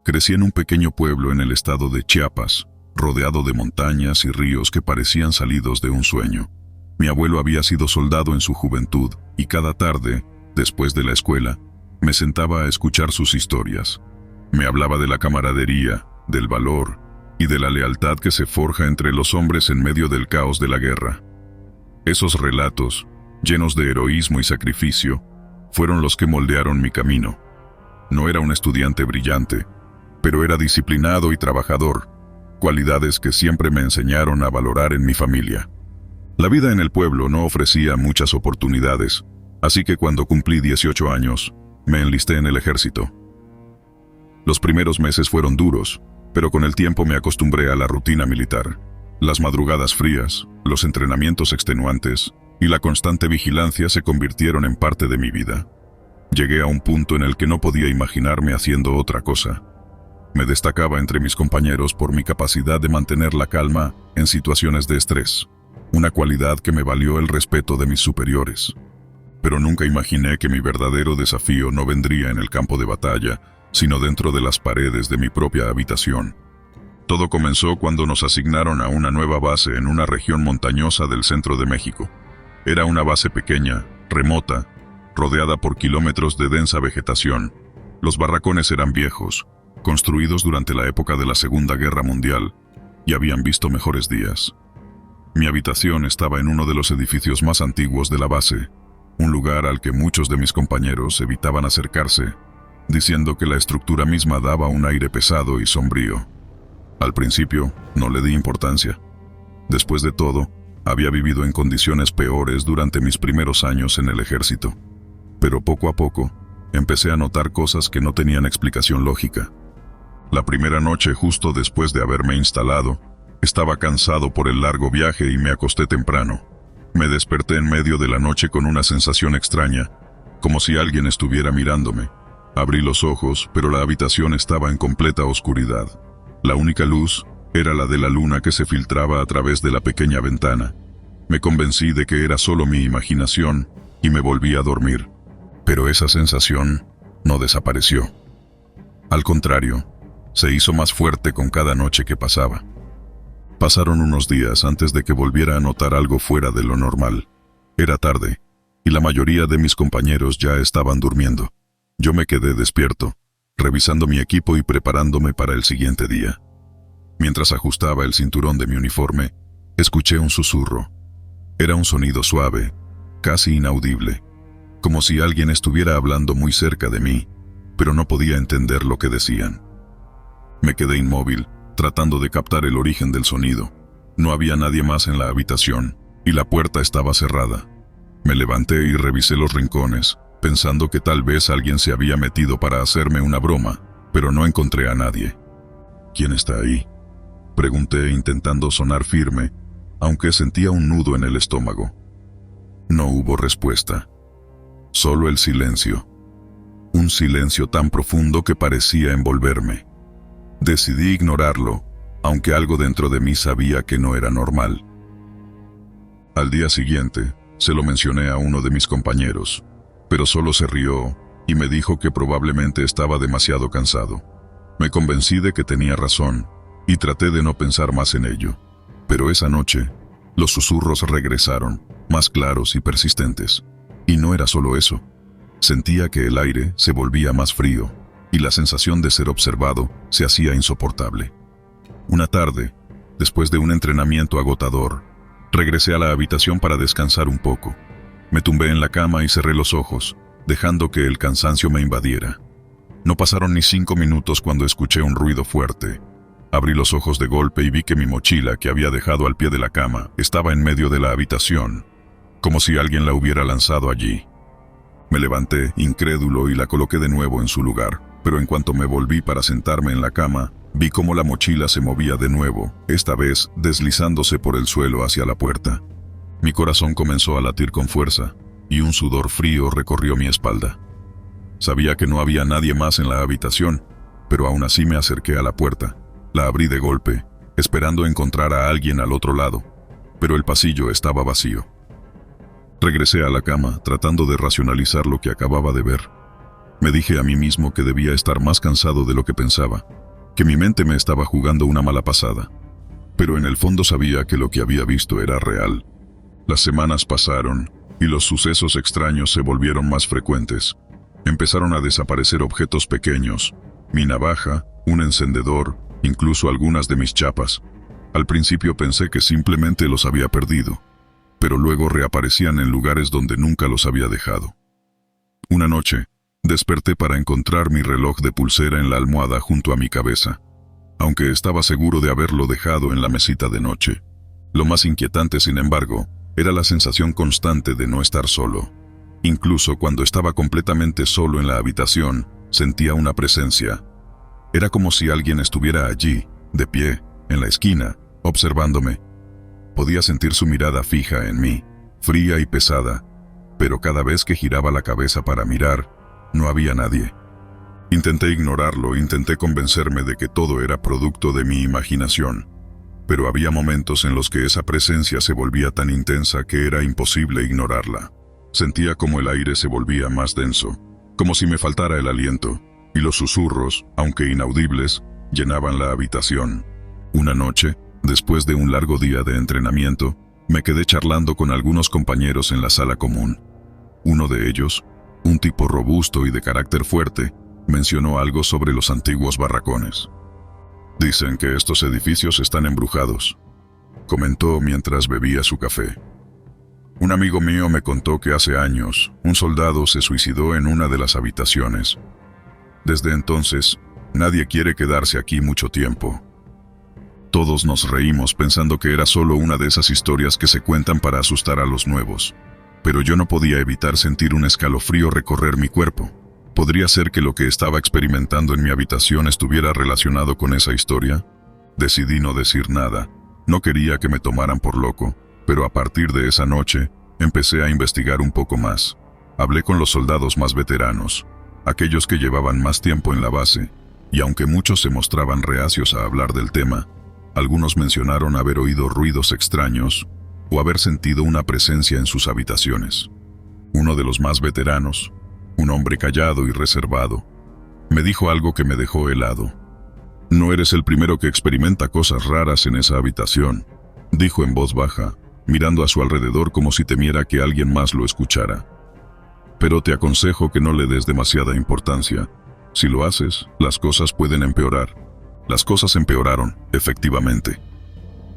Crecí en un pequeño pueblo en el estado de Chiapas, rodeado de montañas y ríos que parecían salidos de un sueño. Mi abuelo había sido soldado en su juventud y cada tarde, después de la escuela, me sentaba a escuchar sus historias. Me hablaba de la camaradería, del valor y de la lealtad que se forja entre los hombres en medio del caos de la guerra. Esos relatos, llenos de heroísmo y sacrificio, fueron los que moldearon mi camino. No era un estudiante brillante, pero era disciplinado y trabajador, cualidades que siempre me enseñaron a valorar en mi familia. La vida en el pueblo no ofrecía muchas oportunidades, así que cuando cumplí 18 años, me enlisté en el ejército. Los primeros meses fueron duros, pero con el tiempo me acostumbré a la rutina militar. Las madrugadas frías, los entrenamientos extenuantes y la constante vigilancia se convirtieron en parte de mi vida. Llegué a un punto en el que no podía imaginarme haciendo otra cosa. Me destacaba entre mis compañeros por mi capacidad de mantener la calma en situaciones de estrés, una cualidad que me valió el respeto de mis superiores. Pero nunca imaginé que mi verdadero desafío no vendría en el campo de batalla, sino dentro de las paredes de mi propia habitación. Todo comenzó cuando nos asignaron a una nueva base en una región montañosa del centro de México. Era una base pequeña, remota, rodeada por kilómetros de densa vegetación. Los barracones eran viejos, construidos durante la época de la Segunda Guerra Mundial, y habían visto mejores días. Mi habitación estaba en uno de los edificios más antiguos de la base, un lugar al que muchos de mis compañeros evitaban acercarse, diciendo que la estructura misma daba un aire pesado y sombrío. Al principio, no le di importancia. Después de todo, había vivido en condiciones peores durante mis primeros años en el ejército. Pero poco a poco, empecé a notar cosas que no tenían explicación lógica. La primera noche, justo después de haberme instalado, estaba cansado por el largo viaje y me acosté temprano. Me desperté en medio de la noche con una sensación extraña, como si alguien estuviera mirándome. Abrí los ojos, pero la habitación estaba en completa oscuridad. La única luz era la de la luna que se filtraba a través de la pequeña ventana. Me convencí de que era solo mi imaginación y me volví a dormir. Pero esa sensación no desapareció. Al contrario, se hizo más fuerte con cada noche que pasaba. Pasaron unos días antes de que volviera a notar algo fuera de lo normal. Era tarde, y la mayoría de mis compañeros ya estaban durmiendo. Yo me quedé despierto, revisando mi equipo y preparándome para el siguiente día. Mientras ajustaba el cinturón de mi uniforme, escuché un susurro. Era un sonido suave, casi inaudible, como si alguien estuviera hablando muy cerca de mí, pero no podía entender lo que decían. Me quedé inmóvil, tratando de captar el origen del sonido. No había nadie más en la habitación, y la puerta estaba cerrada. Me levanté y revisé los rincones, pensando que tal vez alguien se había metido para hacerme una broma, pero no encontré a nadie. ¿Quién está ahí?, pregunté intentando sonar firme, aunque sentía un nudo en el estómago. No hubo respuesta. Solo el silencio. Un silencio tan profundo que parecía envolverme. Decidí ignorarlo, aunque algo dentro de mí sabía que no era normal. Al día siguiente, se lo mencioné a uno de mis compañeros, pero solo se rió y me dijo que probablemente estaba demasiado cansado. Me convencí de que tenía razón y traté de no pensar más en ello. Pero esa noche, los susurros regresaron, más claros y persistentes. Y no era solo eso. Sentía que el aire se volvía más frío y la sensación de ser observado se hacía insoportable. Una tarde, después de un entrenamiento agotador, regresé a la habitación para descansar un poco. Me tumbé en la cama y cerré los ojos, dejando que el cansancio me invadiera. No pasaron ni 5 minutos cuando escuché un ruido fuerte. Abrí los ojos de golpe y vi que mi mochila, que había dejado al pie de la cama, estaba en medio de la habitación, como si alguien la hubiera lanzado allí. Me levanté, incrédulo, y la coloqué de nuevo en su lugar, pero en cuanto me volví para sentarme en la cama, vi cómo la mochila se movía de nuevo, esta vez deslizándose por el suelo hacia la puerta. Mi corazón comenzó a latir con fuerza, y un sudor frío recorrió mi espalda. Sabía que no había nadie más en la habitación, pero aún así me acerqué a la puerta. La abrí de golpe, esperando encontrar a alguien al otro lado, pero el pasillo estaba vacío. Regresé a la cama, tratando de racionalizar lo que acababa de ver. Me dije a mí mismo que debía estar más cansado de lo que pensaba, que mi mente me estaba jugando una mala pasada. Pero en el fondo sabía que lo que había visto era real. Las semanas pasaron y los sucesos extraños se volvieron más frecuentes. Empezaron a desaparecer objetos pequeños, mi navaja, un encendedor, incluso algunas de mis chapas. Al principio pensé que simplemente los había perdido, pero luego reaparecían en lugares donde nunca los había dejado. Una noche, desperté para encontrar mi reloj de pulsera en la almohada junto a mi cabeza, aunque estaba seguro de haberlo dejado en la mesita de noche. Lo más inquietante, sin embargo, era la sensación constante de no estar solo. Incluso cuando estaba completamente solo en la habitación, sentía una presencia. Era como si alguien estuviera allí, de pie, en la esquina, observándome. Podía sentir su mirada fija en mí, fría y pesada, pero cada vez que giraba la cabeza para mirar, no había nadie. Intenté ignorarlo, intenté convencerme de que todo era producto de mi imaginación, pero había momentos en los que esa presencia se volvía tan intensa que era imposible ignorarla. Sentía como el aire se volvía más denso, como si me faltara el aliento, y los susurros, aunque inaudibles, llenaban la habitación. Una noche, después de un largo día de entrenamiento, me quedé charlando con algunos compañeros en la sala común. Uno de ellos, un tipo robusto y de carácter fuerte, mencionó algo sobre los antiguos barracones. «Dicen que estos edificios están embrujados», comentó mientras bebía su café. «Un amigo mío me contó que hace años un soldado se suicidó en una de las habitaciones. Desde entonces, nadie quiere quedarse aquí mucho tiempo». Todos nos reímos pensando que era solo una de esas historias que se cuentan para asustar a los nuevos. Pero yo no podía evitar sentir un escalofrío recorrer mi cuerpo. ¿Podría ser que lo que estaba experimentando en mi habitación estuviera relacionado con esa historia? Decidí no decir nada. No quería que me tomaran por loco, pero a partir de esa noche, empecé a investigar un poco más. Hablé con los soldados más veteranos, aquellos que llevaban más tiempo en la base, y aunque muchos se mostraban reacios a hablar del tema, algunos mencionaron haber oído ruidos extraños o haber sentido una presencia en sus habitaciones. Uno de los más veteranos, un hombre callado y reservado, me dijo algo que me dejó helado. «No eres el primero que experimenta cosas raras en esa habitación», dijo en voz baja, mirando a su alrededor como si temiera que alguien más lo escuchara. «Pero te aconsejo que no le des demasiada importancia. Si lo haces, las cosas pueden empeorar». Las cosas empeoraron, efectivamente.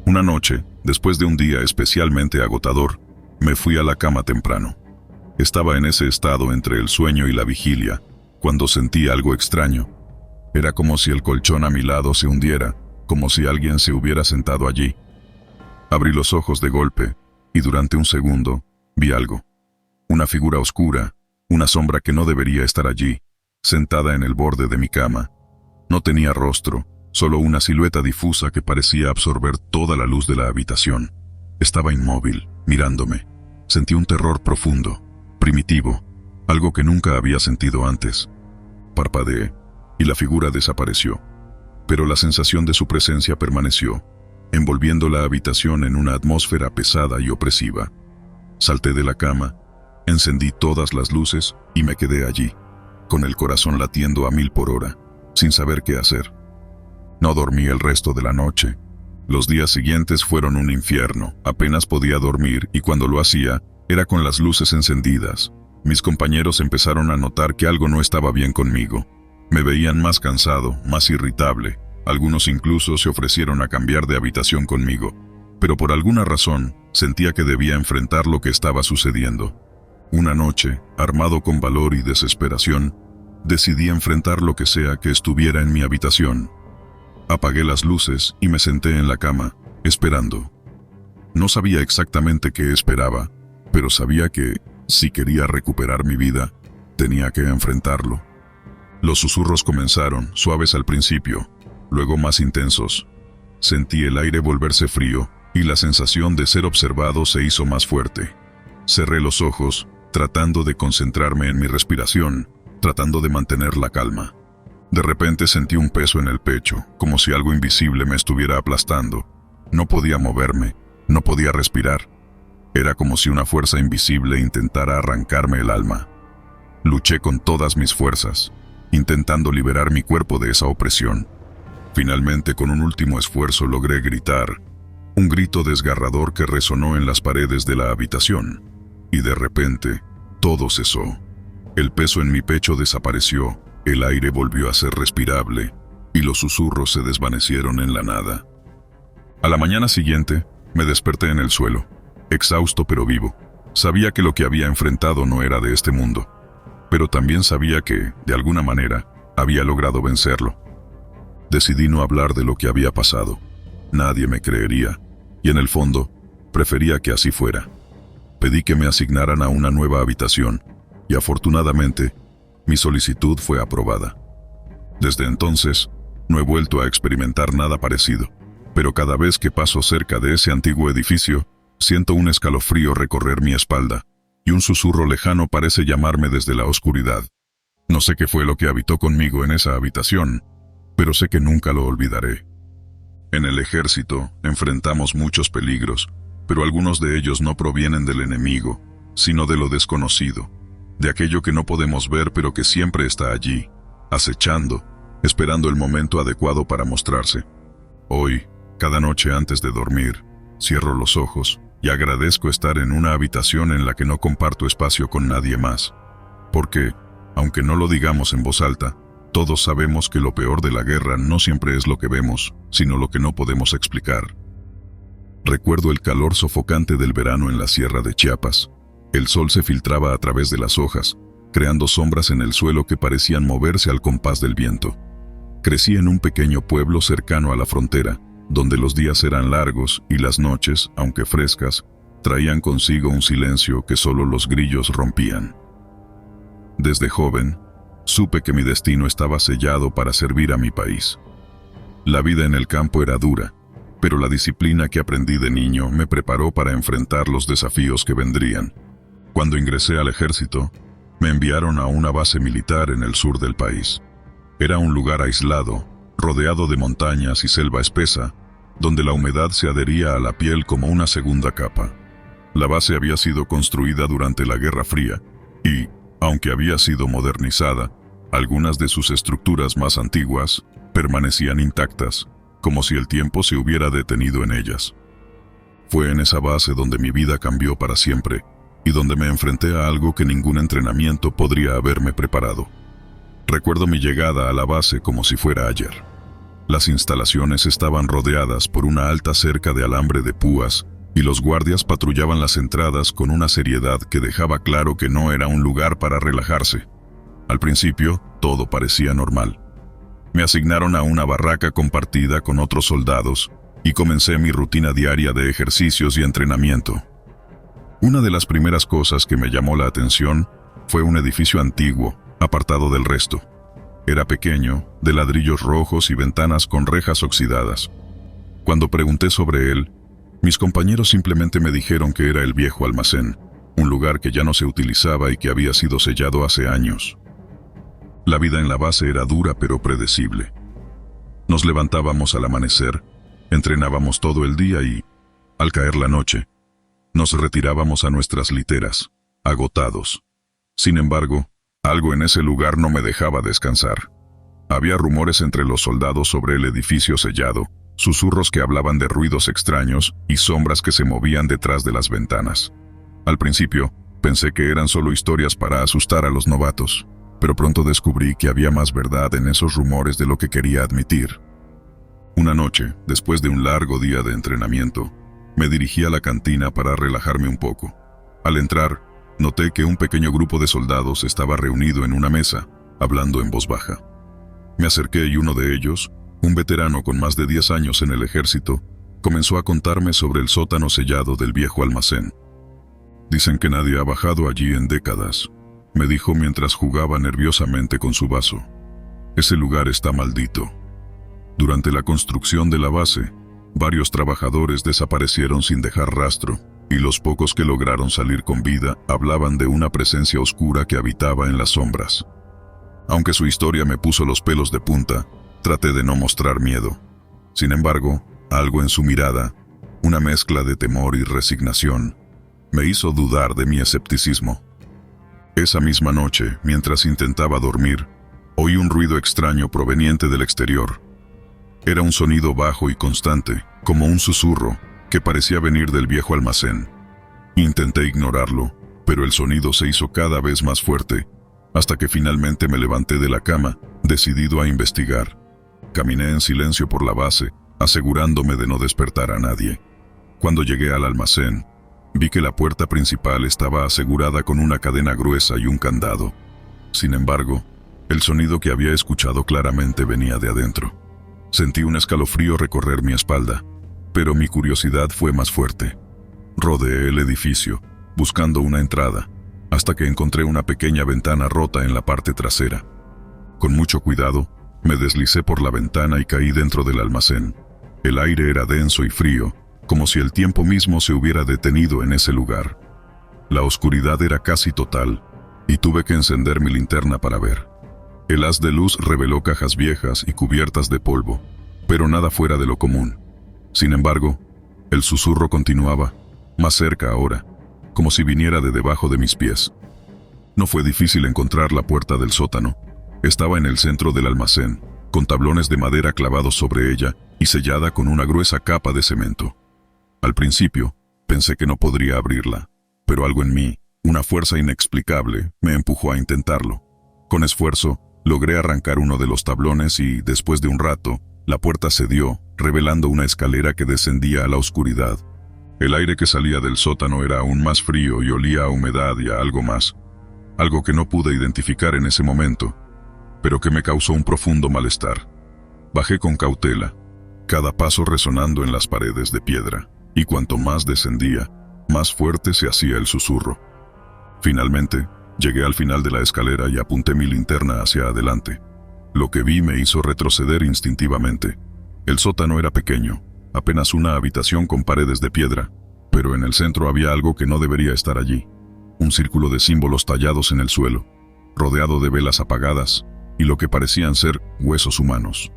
Una noche, después de un día especialmente agotador, me fui a la cama temprano. Estaba en ese estado entre el sueño y la vigilia, cuando sentí algo extraño. Era como si el colchón a mi lado se hundiera, como si alguien se hubiera sentado allí. Abrí los ojos de golpe, y durante un segundo, vi algo. Una figura oscura, una sombra que no debería estar allí, sentada en el borde de mi cama. No tenía rostro, solo una silueta difusa que parecía absorber toda la luz de la habitación. Estaba inmóvil, mirándome. Sentí un terror profundo, primitivo, algo que nunca había sentido antes. Parpadeé, y la figura desapareció. Pero la sensación de su presencia permaneció, envolviendo la habitación en una atmósfera pesada y opresiva. Salté de la cama, encendí todas las luces y me quedé allí, con el corazón latiendo a 1000 por hora, sin saber qué hacer. No dormí el resto de la noche. Los días siguientes fueron un infierno. Apenas podía dormir y cuando lo hacía, era con las luces encendidas. Mis compañeros empezaron a notar que algo no estaba bien conmigo. Me veían más cansado, más irritable. Algunos incluso se ofrecieron a cambiar de habitación conmigo. Pero por alguna razón, sentía que debía enfrentar lo que estaba sucediendo. Una noche, armado con valor y desesperación, decidí enfrentar lo que sea que estuviera en mi habitación. Apagué las luces y me senté en la cama, esperando. No sabía exactamente qué esperaba, pero sabía que, si quería recuperar mi vida, tenía que enfrentarlo. Los susurros comenzaron, suaves al principio, luego más intensos. Sentí el aire volverse frío, y la sensación de ser observado se hizo más fuerte. Cerré los ojos, tratando de concentrarme en mi respiración, tratando de mantener la calma. De repente sentí un peso en el pecho, como si algo invisible me estuviera aplastando. No podía moverme, no podía respirar. Era como si una fuerza invisible intentara arrancarme el alma. Luché con todas mis fuerzas, intentando liberar mi cuerpo de esa opresión. Finalmente, con un último esfuerzo, logré gritar, un grito desgarrador que resonó en las paredes de la habitación, y de repente, todo cesó. El peso en mi pecho desapareció, el aire volvió a ser respirable, y los susurros se desvanecieron en la nada. A la mañana siguiente, me desperté en el suelo, exhausto pero vivo. Sabía que lo que había enfrentado no era de este mundo, pero también sabía que, de alguna manera, había logrado vencerlo. Decidí no hablar de lo que había pasado. Nadie me creería, y en el fondo, prefería que así fuera. Pedí que me asignaran a una nueva habitación, y afortunadamente, mi solicitud fue aprobada. Desde entonces, no he vuelto a experimentar nada parecido, pero cada vez que paso cerca de ese antiguo edificio, siento un escalofrío recorrer mi espalda, y un susurro lejano parece llamarme desde la oscuridad. No sé qué fue lo que habitó conmigo en esa habitación, pero sé que nunca lo olvidaré. En el ejército enfrentamos muchos peligros, pero algunos de ellos no provienen del enemigo, sino de lo desconocido, de aquello que no podemos ver pero que siempre está allí, acechando, esperando el momento adecuado para mostrarse. Hoy, cada noche antes de dormir, cierro los ojos y agradezco estar en una habitación en la que no comparto espacio con nadie más, porque, aunque no lo digamos en voz alta, todos sabemos que lo peor de la guerra no siempre es lo que vemos, sino lo que no podemos explicar. Recuerdo el calor sofocante del verano en la sierra de Chiapas. El sol se filtraba a través de las hojas, creando sombras en el suelo que parecían moverse al compás del viento. Crecí en un pequeño pueblo cercano a la frontera, donde los días eran largos y las noches, aunque frescas, traían consigo un silencio que solo los grillos rompían. Desde joven, supe que mi destino estaba sellado para servir a mi país. La vida en el campo era dura, pero la disciplina que aprendí de niño me preparó para enfrentar los desafíos que vendrían. Cuando ingresé al ejército, me enviaron a una base militar en el sur del país. Era un lugar aislado, rodeado de montañas y selva espesa, donde la humedad se adhería a la piel como una segunda capa. La base había sido construida durante la Guerra Fría y, aunque había sido modernizada, algunas de sus estructuras más antiguas permanecían intactas, como si el tiempo se hubiera detenido en ellas. Fue en esa base donde mi vida cambió para siempre y donde me enfrenté a algo que ningún entrenamiento podría haberme preparado. Recuerdo mi llegada a la base como si fuera ayer. Las instalaciones estaban rodeadas por una alta cerca de alambre de púas y los guardias patrullaban las entradas con una seriedad que dejaba claro que no era un lugar para relajarse. Al principio, todo parecía normal. Me asignaron a una barraca compartida con otros soldados y comencé mi rutina diaria de ejercicios y entrenamiento. Una de las primeras cosas que me llamó la atención fue un edificio antiguo, apartado del resto. Era pequeño, de ladrillos rojos y ventanas con rejas oxidadas. Cuando pregunté sobre él, mis compañeros simplemente me dijeron que era el viejo almacén, un lugar que ya no se utilizaba y que había sido sellado hace años. La vida en la base era dura pero predecible. Nos levantábamos al amanecer, entrenábamos todo el día y, al caer la noche, nos retirábamos a nuestras literas, agotados. Sin embargo, algo en ese lugar no me dejaba descansar. Había rumores entre los soldados sobre el edificio sellado, susurros que hablaban de ruidos extraños y sombras que se movían detrás de las ventanas. Al principio, pensé que eran solo historias para asustar a los novatos, pero pronto descubrí que había más verdad en esos rumores de lo que quería admitir. Una noche, después de un largo día de entrenamiento, me dirigí a la cantina para relajarme un poco. Al entrar, noté que un pequeño grupo de soldados estaba reunido en una mesa, hablando en voz baja. Me acerqué y uno de ellos, un veterano con más de 10 años en el ejército, comenzó a contarme sobre el sótano sellado del viejo almacén. Dicen que nadie ha bajado allí en décadas, me dijo mientras jugaba nerviosamente con su vaso. Ese lugar está maldito. Durante la construcción de la base, varios trabajadores desaparecieron sin dejar rastro, y los pocos que lograron salir con vida hablaban de una presencia oscura que habitaba en las sombras. Aunque su historia me puso los pelos de punta, traté de no mostrar miedo. Sin embargo, algo en su mirada, una mezcla de temor y resignación, me hizo dudar de mi escepticismo. Esa misma noche, mientras intentaba dormir, oí un ruido extraño proveniente del exterior. Era un sonido bajo y constante, como un susurro, que parecía venir del viejo almacén. Intenté ignorarlo, pero el sonido se hizo cada vez más fuerte, hasta que finalmente me levanté de la cama, decidido a investigar. Caminé en silencio por la base, asegurándome de no despertar a nadie. Cuando llegué al almacén, vi que la puerta principal estaba asegurada con una cadena gruesa y un candado. Sin embargo, el sonido que había escuchado claramente venía de adentro. Sentí un escalofrío recorrer mi espalda, pero mi curiosidad fue más fuerte. Rodeé el edificio, buscando una entrada, hasta que encontré una pequeña ventana rota en la parte trasera. Con mucho cuidado, me deslicé por la ventana y caí dentro del almacén. El aire era denso y frío, como si el tiempo mismo se hubiera detenido en ese lugar. La oscuridad era casi total, y tuve que encender mi linterna para ver. El haz de luz reveló cajas viejas y cubiertas de polvo, pero nada fuera de lo común. Sin embargo, el susurro continuaba, más cerca ahora, como si viniera de debajo de mis pies. No fue difícil encontrar la puerta del sótano. Estaba en el centro del almacén, con tablones de madera clavados sobre ella y sellada con una gruesa capa de cemento. Al principio, pensé que no podría abrirla, pero algo en mí, una fuerza inexplicable, me empujó a intentarlo. Con esfuerzo, logré arrancar uno de los tablones y, después de un rato, la puerta cedió, revelando una escalera que descendía a la oscuridad. El aire que salía del sótano era aún más frío y olía a humedad y a algo más, algo que no pude identificar en ese momento, pero que me causó un profundo malestar. Bajé con cautela, cada paso resonando en las paredes de piedra, y cuanto más descendía, más fuerte se hacía el susurro. Finalmente, llegué al final de la escalera y apunté mi linterna hacia adelante. Lo que vi me hizo retroceder instintivamente. El sótano era pequeño, apenas una habitación con paredes de piedra, pero en el centro había algo que no debería estar allí. Un círculo de símbolos tallados en el suelo, rodeado de velas apagadas, y lo que parecían ser huesos humanos.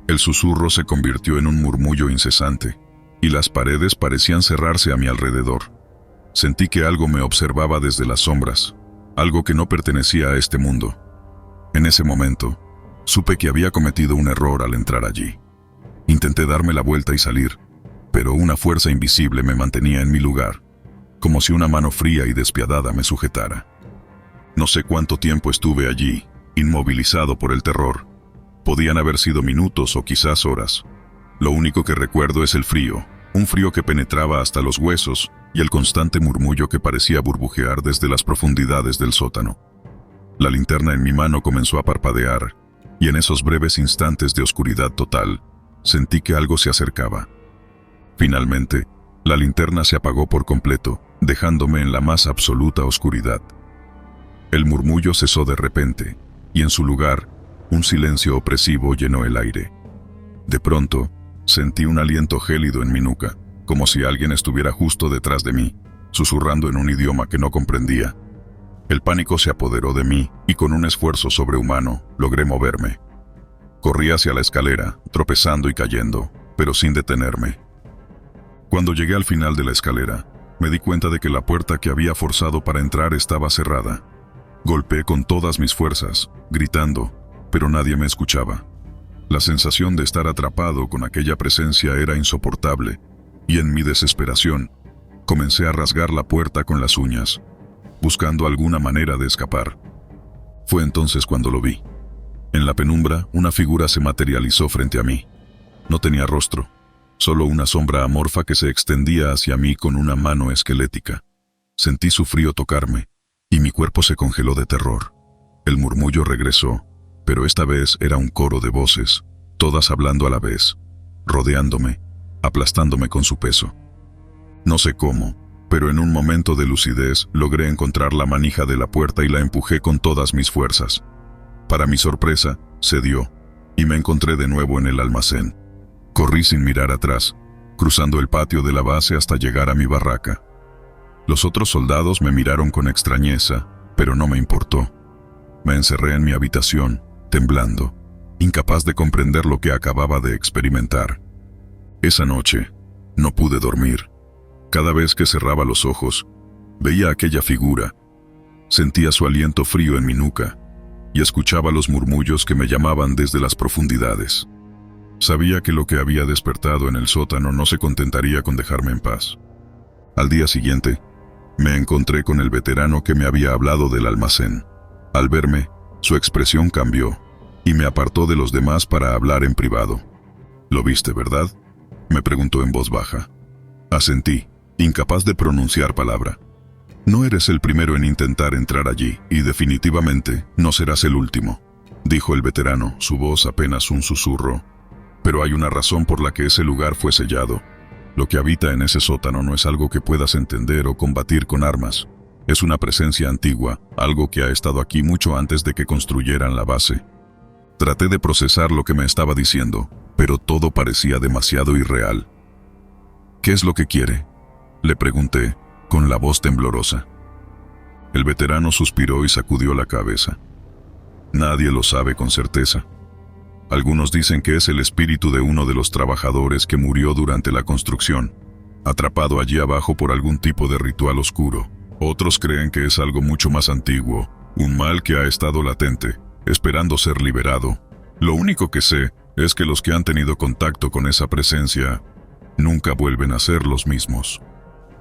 El susurro se convirtió en un murmullo incesante, y las paredes parecían cerrarse a mi alrededor. Sentí que algo me observaba desde las sombras, algo que no pertenecía a este mundo. En ese momento, supe que había cometido un error al entrar allí. Intenté darme la vuelta y salir, pero una fuerza invisible me mantenía en mi lugar, como si una mano fría y despiadada me sujetara. No sé cuánto tiempo estuve allí, inmovilizado por el terror. Podían haber sido minutos o quizás horas. Lo único que recuerdo es el frío, un frío que penetraba hasta los huesos y el constante murmullo que parecía burbujear desde las profundidades del sótano. La linterna en mi mano comenzó a parpadear, y en esos breves instantes de oscuridad total, sentí que algo se acercaba. Finalmente, la linterna se apagó por completo, dejándome en la más absoluta oscuridad. El murmullo cesó de repente, y en su lugar, un silencio opresivo llenó el aire. De pronto, sentí un aliento gélido en mi nuca, como si alguien estuviera justo detrás de mí, susurrando en un idioma que no comprendía. El pánico se apoderó de mí, y con un esfuerzo sobrehumano, logré moverme. Corrí hacia la escalera, tropezando y cayendo, pero sin detenerme. Cuando llegué al final de la escalera, me di cuenta de que la puerta que había forzado para entrar estaba cerrada. Golpeé con todas mis fuerzas, gritando, pero nadie me escuchaba. La sensación de estar atrapado con aquella presencia era insoportable, y en mi desesperación, comencé a rasgar la puerta con las uñas, buscando alguna manera de escapar. Fue entonces cuando lo vi. En la penumbra, una figura se materializó frente a mí. No tenía rostro, solo una sombra amorfa que se extendía hacia mí con una mano esquelética. Sentí su frío tocarme, y mi cuerpo se congeló de terror. El murmullo regresó, pero esta vez era un coro de voces, todas hablando a la vez, rodeándome, aplastándome con su peso. No sé cómo, pero en un momento de lucidez logré encontrar la manija de la puerta y la empujé con todas mis fuerzas. Para mi sorpresa, cedió, y me encontré de nuevo en el almacén. Corrí sin mirar atrás, cruzando el patio de la base hasta llegar a mi barraca. Los otros soldados me miraron con extrañeza, pero no me importó. Me encerré en mi habitación, temblando, incapaz de comprender lo que acababa de experimentar. Esa noche, no pude dormir. Cada vez que cerraba los ojos, veía aquella figura, Sentía su aliento frío en mi nuca y escuchaba los murmullos que me llamaban desde las profundidades. Sabía que lo que había despertado en el sótano no se contentaría con dejarme en paz. Al día siguiente, me encontré con el veterano que me había hablado del almacén. Al verme, su expresión cambió y me apartó de los demás para hablar en privado. «¿Lo viste, verdad?», me preguntó en voz baja. Asentí, incapaz de pronunciar palabra. «No eres el primero en intentar entrar allí, y definitivamente no serás el último», dijo el veterano, su voz apenas un susurro. «Pero hay una razón por la que ese lugar fue sellado. Lo que habita en ese sótano no es algo que puedas entender o combatir con armas. Es una presencia antigua, algo que ha estado aquí mucho antes de que construyeran la base». Traté de procesar lo que me estaba diciendo, pero todo parecía demasiado irreal. «¿Qué es lo que quiere?», le pregunté, con la voz temblorosa. El veterano suspiró y sacudió la cabeza. «Nadie lo sabe con certeza. Algunos dicen que es el espíritu de uno de los trabajadores que murió durante la construcción, atrapado allí abajo por algún tipo de ritual oscuro. Otros creen que es algo mucho más antiguo, un mal que ha estado latente, esperando ser liberado. Lo único que sé es que los que han tenido contacto con esa presencia nunca vuelven a ser los mismos».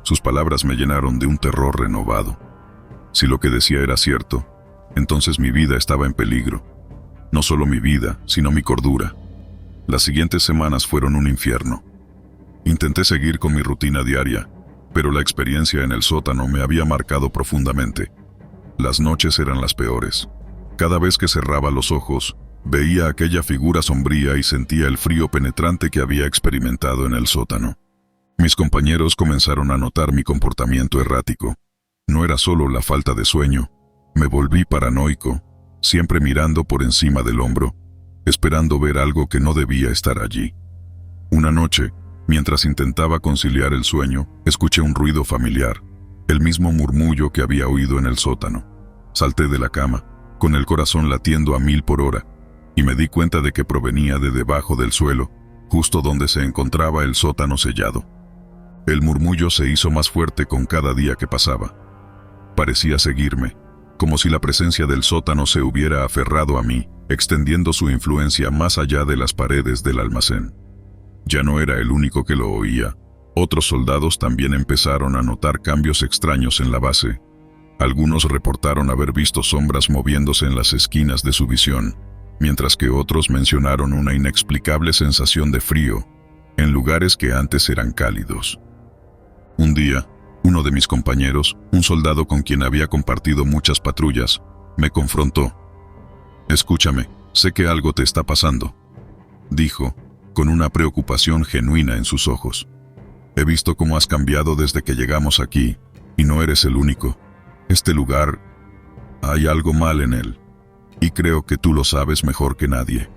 Sus palabras me llenaron de un terror renovado. Si lo que decía era cierto, entonces mi vida estaba en peligro. No solo mi vida, sino mi cordura. Las siguientes semanas fueron un infierno. Intenté seguir con mi rutina diaria, pero la experiencia en el sótano me había marcado profundamente. Las noches eran las peores. Cada vez que cerraba los ojos, veía aquella figura sombría y sentía el frío penetrante que había experimentado en el sótano. Mis compañeros comenzaron a notar mi comportamiento errático. No era solo la falta de sueño. Me volví paranoico, siempre mirando por encima del hombro, esperando ver algo que no debía estar allí. Una noche, mientras intentaba conciliar el sueño, escuché un ruido familiar, el mismo murmullo que había oído en el sótano. Salté de la cama, con el corazón latiendo a 1000 por hora, y me di cuenta de que provenía de debajo del suelo, justo donde se encontraba el sótano sellado. El murmullo se hizo más fuerte con cada día que pasaba. Parecía seguirme, como si la presencia del sótano se hubiera aferrado a mí, extendiendo su influencia más allá de las paredes del almacén. Ya no era el único que lo oía. Otros soldados también empezaron a notar cambios extraños en la base. Algunos reportaron haber visto sombras moviéndose en las esquinas de su visión, mientras que otros mencionaron una inexplicable sensación de frío en lugares que antes eran cálidos. Un día, uno de mis compañeros, un soldado con quien había compartido muchas patrullas, me confrontó. «Escúchame, sé que algo te está pasando», dijo, con una preocupación genuina en sus ojos. «He visto cómo has cambiado desde que llegamos aquí, y no eres el único. Este lugar, hay algo mal en él, y creo que tú lo sabes mejor que nadie».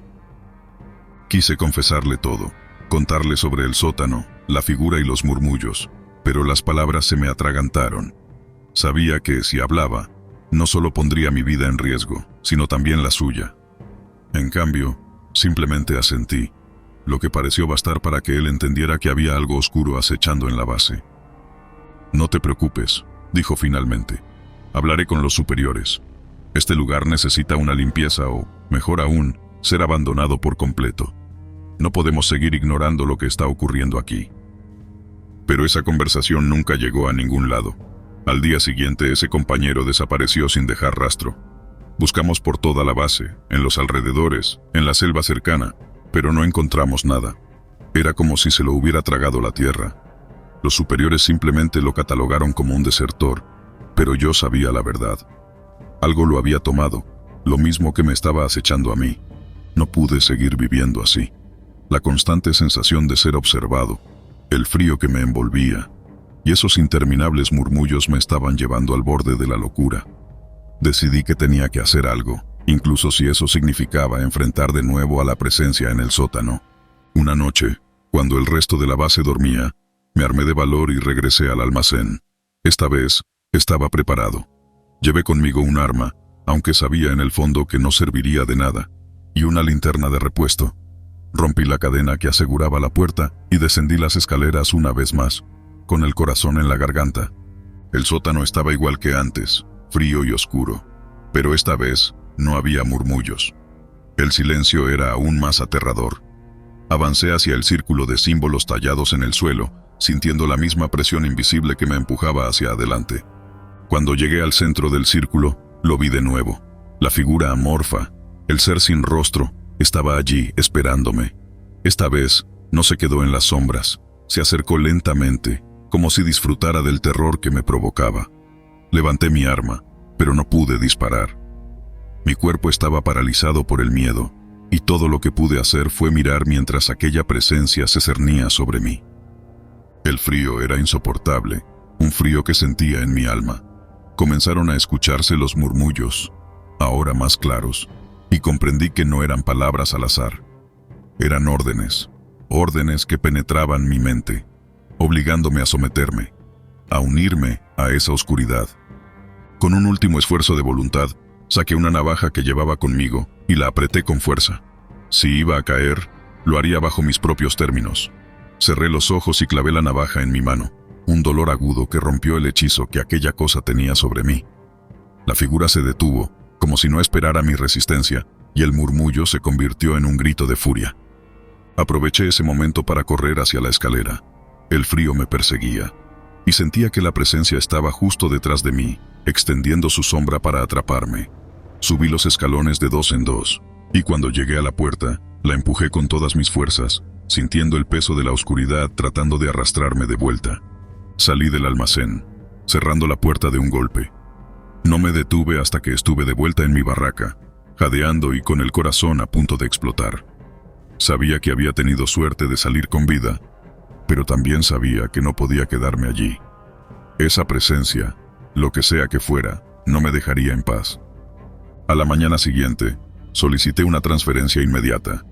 Quise confesarle todo, contarle sobre el sótano, la figura y los murmullos, pero las palabras se me atragantaron. Sabía que, si hablaba, no solo pondría mi vida en riesgo, sino también la suya. En cambio, simplemente asentí, lo que pareció bastar para que él entendiera que había algo oscuro acechando en la base. «No te preocupes», dijo finalmente. «Hablaré con los superiores. Este lugar necesita una limpieza o, mejor aún, ser abandonado por completo. No podemos seguir ignorando lo que está ocurriendo aquí». Pero esa conversación nunca llegó a ningún lado. Al día siguiente, ese compañero desapareció sin dejar rastro. Buscamos por toda la base, en los alrededores, en la selva cercana, pero no encontramos nada. Era como si se lo hubiera tragado la tierra. Los superiores simplemente lo catalogaron como un desertor, pero yo sabía la verdad. Algo lo había tomado, lo mismo que me estaba acechando a mí. No pude seguir viviendo así. La constante sensación de ser observado, el frío que me envolvía, y esos interminables murmullos me estaban llevando al borde de la locura. Decidí que tenía que hacer algo, incluso si eso significaba enfrentar de nuevo a la presencia en el sótano. Una noche, cuando el resto de la base dormía, me armé de valor y regresé al almacén. Esta vez, estaba preparado. Llevé conmigo un arma, aunque sabía en el fondo que no serviría de nada, y una linterna de repuesto. Rompí la cadena que aseguraba la puerta y descendí las escaleras una vez más, con el corazón en la garganta. El sótano estaba igual que antes, frío y oscuro. Pero esta vez no había murmullos. El silencio era aún más aterrador. Avancé hacia el círculo de símbolos tallados en el suelo, sintiendo la misma presión invisible que me empujaba hacia adelante. Cuando llegué al centro del círculo, lo vi de nuevo. La figura amorfa, el ser sin rostro, estaba allí esperándome. Esta vez no se quedó en las sombras, se acercó lentamente, como si disfrutara del terror que me provocaba. Levanté mi arma, pero no pude disparar. Mi cuerpo estaba paralizado por el miedo, y todo lo que pude hacer fue mirar mientras aquella presencia se cernía sobre mí. El frío era insoportable, un frío que sentía en mi alma. Comenzaron a escucharse los murmullos, ahora más claros, y comprendí que no eran palabras al azar. Eran órdenes, órdenes que penetraban mi mente, obligándome a someterme, a unirme a esa oscuridad. Con un último esfuerzo de voluntad, saqué una navaja que llevaba conmigo y la apreté con fuerza. Si iba a caer, lo haría bajo mis propios términos. Cerré los ojos y clavé la navaja en mi mano, un dolor agudo que rompió el hechizo que aquella cosa tenía sobre mí. La figura se detuvo, como si no esperara mi resistencia, y el murmullo se convirtió en un grito de furia. Aproveché ese momento para correr hacia la escalera. El frío me perseguía, y sentía que la presencia estaba justo detrás de mí, extendiendo su sombra para atraparme. Subí los escalones de 2 en 2, y cuando llegué a la puerta, la empujé con todas mis fuerzas, sintiendo el peso de la oscuridad tratando de arrastrarme de vuelta. Salí del almacén, cerrando la puerta de un golpe. No me detuve hasta que estuve de vuelta en mi barraca, jadeando y con el corazón a punto de explotar. Sabía que había tenido suerte de salir con vida, pero también sabía que no podía quedarme allí. Esa presencia, lo que sea que fuera, no me dejaría en paz. A la mañana siguiente, solicité una transferencia inmediata.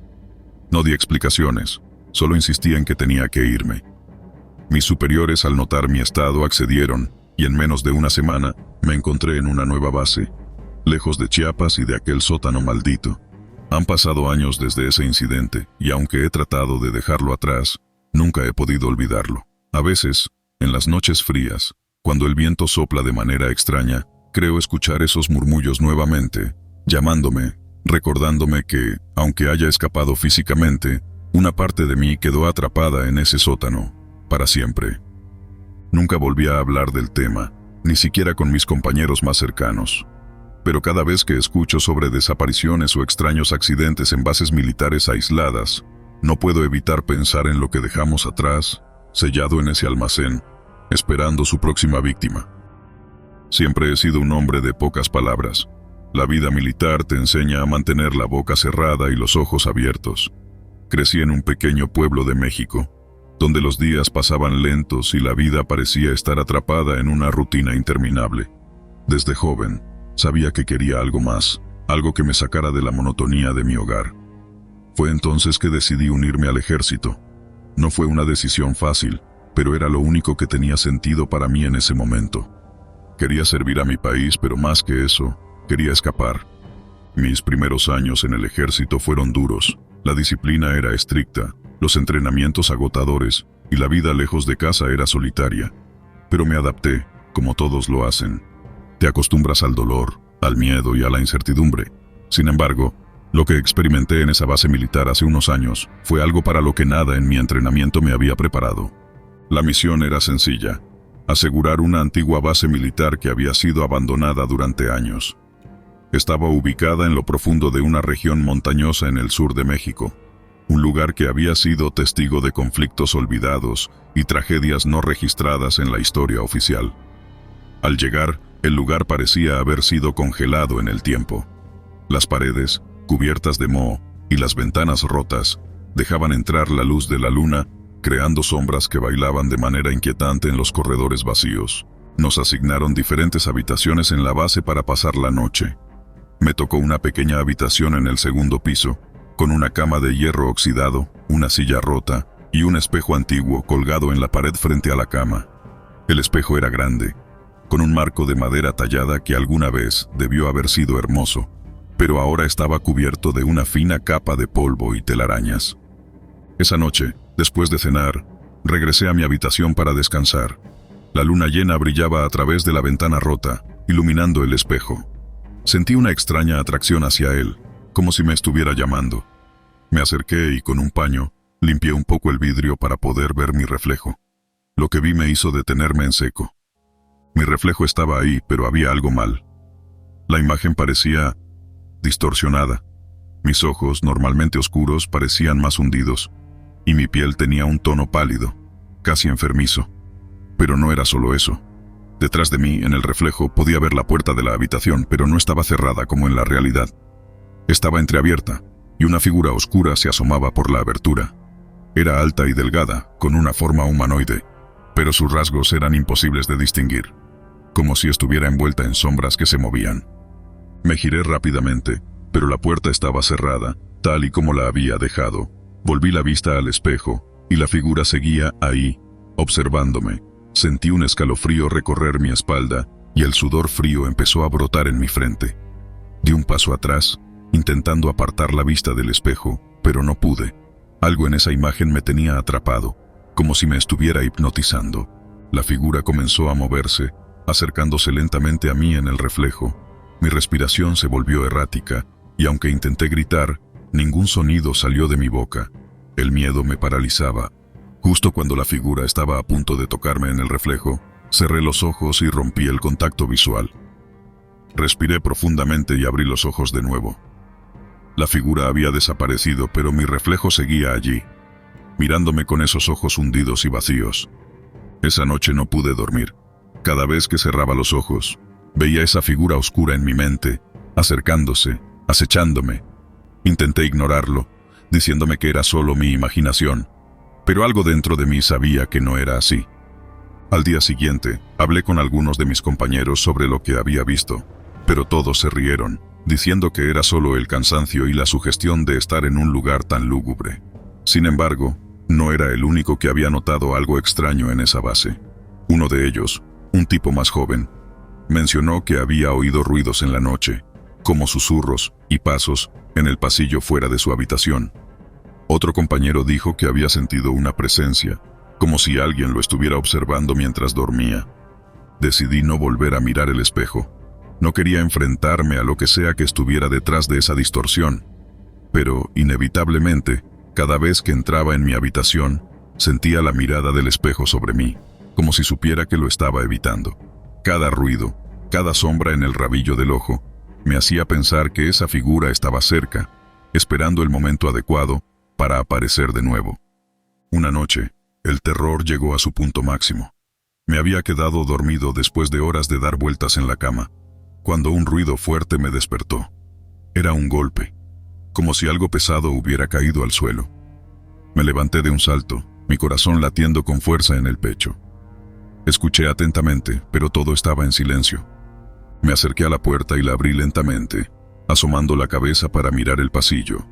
No di explicaciones, solo insistí en que tenía que irme. Mis superiores, al notar mi estado, accedieron, y en menos de una semana me encontré en una nueva base, lejos de Chiapas y de aquel sótano maldito. Han pasado años desde ese incidente, y aunque he tratado de dejarlo atrás, nunca he podido olvidarlo. A veces, en las noches frías, cuando el viento sopla de manera extraña, creo escuchar esos murmullos nuevamente, llamándome, recordándome que, aunque haya escapado físicamente, una parte de mí quedó atrapada en ese sótano, para siempre. Nunca volví a hablar del tema, ni siquiera con mis compañeros más cercanos. Pero cada vez que escucho sobre desapariciones o extraños accidentes en bases militares aisladas, no puedo evitar pensar en lo que dejamos atrás, sellado en ese almacén, esperando su próxima víctima. Siempre he sido un hombre de pocas palabras. La vida militar te enseña a mantener la boca cerrada y los ojos abiertos. Crecí en un pequeño pueblo de México, donde los días pasaban lentos y la vida parecía estar atrapada en una rutina interminable. Desde joven, sabía que quería algo más, algo que me sacara de la monotonía de mi hogar. Fue entonces que decidí unirme al ejército. No fue una decisión fácil, pero era lo único que tenía sentido para mí en ese momento. Quería servir a mi país, pero más que eso, quería escapar. Mis primeros años en el ejército fueron duros. La disciplina era estricta, los entrenamientos agotadores y la vida lejos de casa era solitaria. Pero me adapté, como todos lo hacen. Te acostumbras al dolor, al miedo y a la incertidumbre. Sin embargo, lo que experimenté en esa base militar hace unos años fue algo para lo que nada en mi entrenamiento me había preparado. La misión era sencilla: asegurar una antigua base militar que había sido abandonada durante años. Estaba ubicada en lo profundo de una región montañosa en el sur de México, un lugar que había sido testigo de conflictos olvidados y tragedias no registradas en la historia oficial. Al llegar, el lugar parecía haber sido congelado en el tiempo. Las paredes, cubiertas de moho, y las ventanas rotas, dejaban entrar la luz de la luna, creando sombras que bailaban de manera inquietante en los corredores vacíos. Nos asignaron diferentes habitaciones en la base para pasar la noche. Me tocó una pequeña habitación en el segundo piso, con una cama de hierro oxidado, una silla rota y un espejo antiguo colgado en la pared frente a la cama. El espejo era grande, con un marco de madera tallada que alguna vez debió haber sido hermoso, pero ahora estaba cubierto de una fina capa de polvo y telarañas. Esa noche, después de cenar, regresé a mi habitación para descansar. La luna llena brillaba a través de la ventana rota, iluminando el espejo. Sentí una extraña atracción hacia él, como si me estuviera llamando. Me acerqué y con un paño limpié un poco el vidrio para poder ver mi reflejo. Lo que vi me hizo detenerme en seco. Mi reflejo estaba ahí, pero había algo mal. La imagen parecía distorsionada. Mis ojos, normalmente oscuros, parecían más hundidos, y mi piel tenía un tono pálido, casi enfermizo. Pero no era solo eso. Detrás de mí, en el reflejo, podía ver la puerta de la habitación, pero no estaba cerrada como en la realidad. Estaba entreabierta, y una figura oscura se asomaba por la abertura. Era alta y delgada, con una forma humanoide, pero sus rasgos eran imposibles de distinguir, como si estuviera envuelta en sombras que se movían. Me giré rápidamente, pero la puerta estaba cerrada, tal y como la había dejado. Volví la vista al espejo, y la figura seguía ahí, observándome. Sentí un escalofrío recorrer mi espalda, y el sudor frío empezó a brotar en mi frente. Di un paso atrás, intentando apartar la vista del espejo, pero no pude. Algo en esa imagen me tenía atrapado, como si me estuviera hipnotizando. La figura comenzó a moverse, acercándose lentamente a mí en el reflejo. Mi respiración se volvió errática, y aunque intenté gritar, ningún sonido salió de mi boca. El miedo me paralizaba. Justo cuando la figura estaba a punto de tocarme en el reflejo, cerré los ojos y rompí el contacto visual. Respiré profundamente y abrí los ojos de nuevo. La figura había desaparecido, pero mi reflejo seguía allí, mirándome con esos ojos hundidos y vacíos. Esa noche no pude dormir. Cada vez que cerraba los ojos, veía esa figura oscura en mi mente, acercándose, acechándome. Intenté ignorarlo, diciéndome que era solo mi imaginación, pero algo dentro de mí sabía que no era así. Al día siguiente, hablé con algunos de mis compañeros sobre lo que había visto, pero todos se rieron, diciendo que era solo el cansancio y la sugestión de estar en un lugar tan lúgubre. Sin embargo, no era el único que había notado algo extraño en esa base. Uno de ellos, un tipo más joven, mencionó que había oído ruidos en la noche, como susurros y pasos en el pasillo fuera de su habitación. Otro compañero dijo que había sentido una presencia, como si alguien lo estuviera observando mientras dormía. Decidí no volver a mirar el espejo. No quería enfrentarme a lo que sea que estuviera detrás de esa distorsión. Pero, inevitablemente, cada vez que entraba en mi habitación, sentía la mirada del espejo sobre mí, como si supiera que lo estaba evitando. Cada ruido, cada sombra en el rabillo del ojo, me hacía pensar que esa figura estaba cerca, esperando el momento adecuado para aparecer de nuevo. Una noche, el terror llegó a su punto máximo. Me había quedado dormido después de horas de dar vueltas en la cama, cuando un ruido fuerte me despertó. Era un golpe, como si algo pesado hubiera caído al suelo. Me levanté de un salto, mi corazón latiendo con fuerza en el pecho. Escuché atentamente, pero todo estaba en silencio. Me acerqué a la puerta y la abrí lentamente, asomando la cabeza para mirar el pasillo.